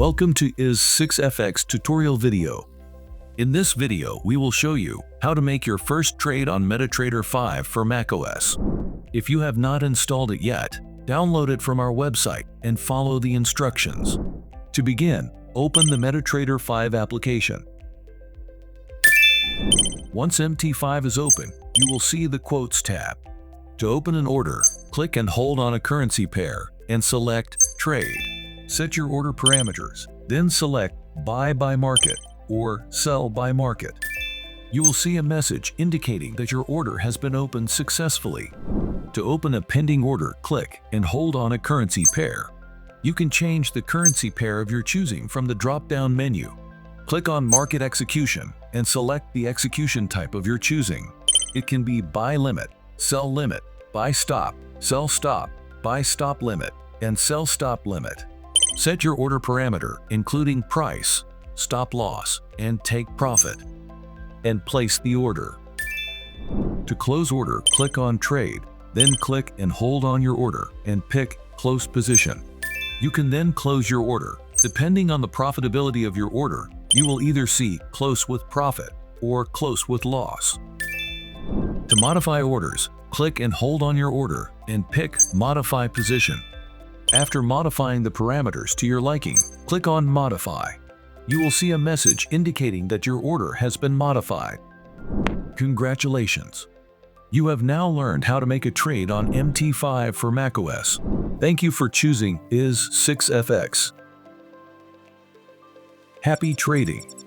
Welcome to IS6FX tutorial video. In this video, we will show you how to make your first trade on MetaTrader 5 for macOS. If you have not installed it yet, download it from our website and follow the instructions. To begin, open the MetaTrader 5 application. Once MT5 is open, you will see the Quotes tab. To open an order, click and hold on a currency pair and select Trade. Set your order parameters, then select Buy by Market or Sell by Market. You will see a message indicating that your order has been opened successfully. To open a pending order, click and hold on a currency pair. You can change the currency pair of your choosing from the drop-down menu. Click on Market Execution and select the execution type of your choosing. It can be Buy Limit, Sell Limit, Buy Stop, Sell Stop, Buy Stop Limit, and Sell Stop Limit. Set your order parameter, including price, stop loss, and take profit, and place the order. To close order, click on Trade, then click and hold on your order and pick Close Position. You can then close your order. Depending on the profitability of your order, you will either see Close with Profit or Close with Loss. To modify orders, click and hold on your order and pick Modify Position. After modifying the parameters to your liking, click on Modify. You will see a message indicating that your order has been modified. Congratulations! You have now learned how to make a trade on MT5 for macOS. Thank you for choosing IS6FX. Happy trading!